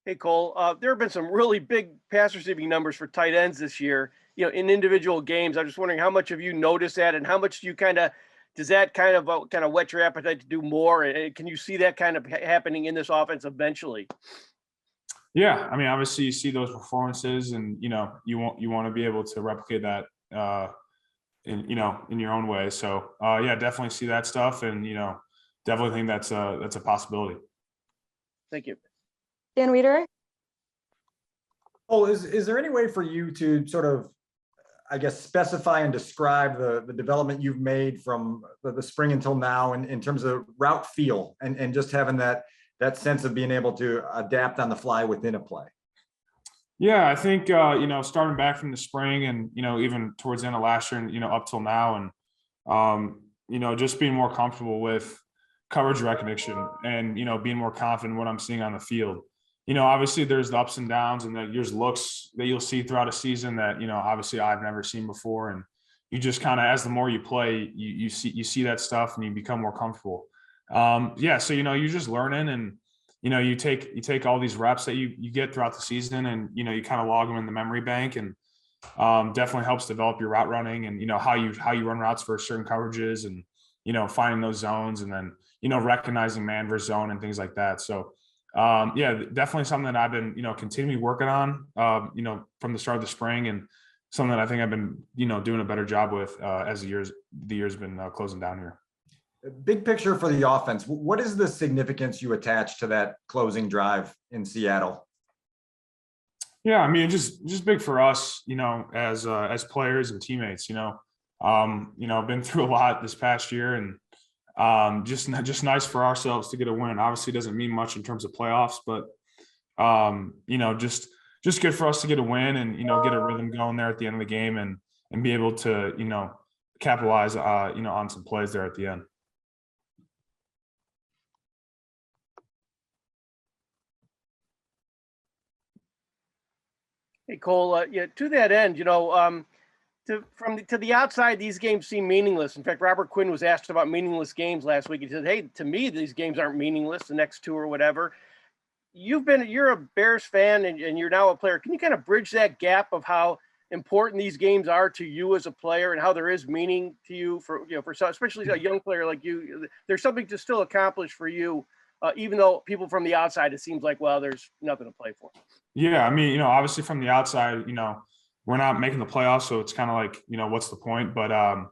Hey, Cole, there have been some really big pass receiving numbers for tight ends this year, in individual games. I'm just wondering how much have you noticed that and how much do you does that kind of whet your appetite to do more? And can you see that kind of happening in this offense eventually? Yeah, I mean, obviously you see those performances, and you want to be able to replicate that in your own way. So yeah, definitely see that stuff, and definitely think that's a possibility. Thank you. Dan Weeder. Oh, is there any way for you to sort of, I guess, specify and describe the development you've made from the spring until now in terms of route feel and just having that sense of being able to adapt on the fly within a play? Yeah, I think starting back from the spring and even towards the end of last year and up till now, and just being more comfortable with coverage recognition and being more confident in what I'm seeing on the field. Obviously there's the ups and downs and there's looks that you'll see throughout a season that obviously I've never seen before, and you just kind of, as the more you play, you see that stuff and you become more comfortable. Yeah, so you're just learning, and you take all these reps that you get throughout the season, and you kind of log them in the memory bank, and definitely helps develop your route running and how you run routes for certain coverages, and finding those zones, and then recognizing man versus zone and things like that. So yeah, definitely something that I've been continually working on from the start of the spring, and something that I think I've been doing a better job with as the years been closing down here. Big picture for the offense, what is the significance you attach to that closing drive in Seattle? Yeah, I mean, just big for us, as players and teammates. I've been through a lot this past year, and just nice for ourselves to get a win. Obviously, it doesn't mean much in terms of playoffs, but just good for us to get a win and get a rhythm going there at the end of the game, and be able to capitalize on some plays there at the end. Hey, Cole, yeah, to that end, to the outside, these games seem meaningless. In fact, Robert Quinn was asked about meaningless games last week. He said, "Hey, to me, these games aren't meaningless. The next two or whatever." You're a Bears fan, and you're now a player. Can you kind of bridge that gap of how important these games are to you as a player, and how there is meaning to you especially a young player like you? There's something to still accomplish for you, even though people from the outside, it seems like, well, there's nothing to play for. Yeah, I mean, obviously from the outside, we're not making the playoffs, so it's kind of like, what's the point? But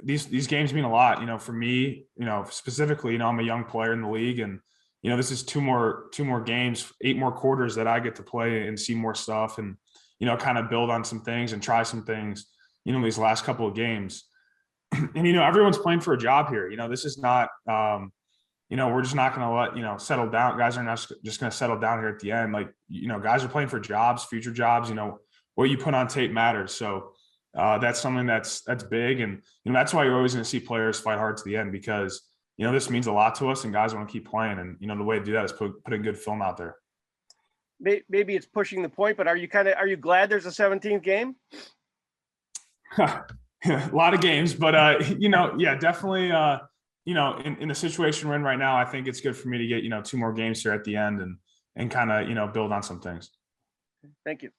these games mean a lot. For me, specifically, I'm a young player in the league, and this is two more games, 8 more quarters that I get to play and see more stuff, and kind of build on some things and try some things, these last couple of games. And everyone's playing for a job here. This is not we're just not going to let, settle down. Guys are not just going to settle down here at the end. Like, guys are playing for jobs, future jobs. What you put on tape matters. So that's something that's big. And, that's why you're always going to see players fight hard to the end, because, this means a lot to us, and guys want to keep playing. And, the way to do that is putting good film out there. Maybe it's pushing the point, but are you glad there's a 17th game? A lot of games, but, yeah, definitely, in the situation we're in right now, I think it's good for me to get, 2 more games here at the end, and kind of, build on some things. Thank you.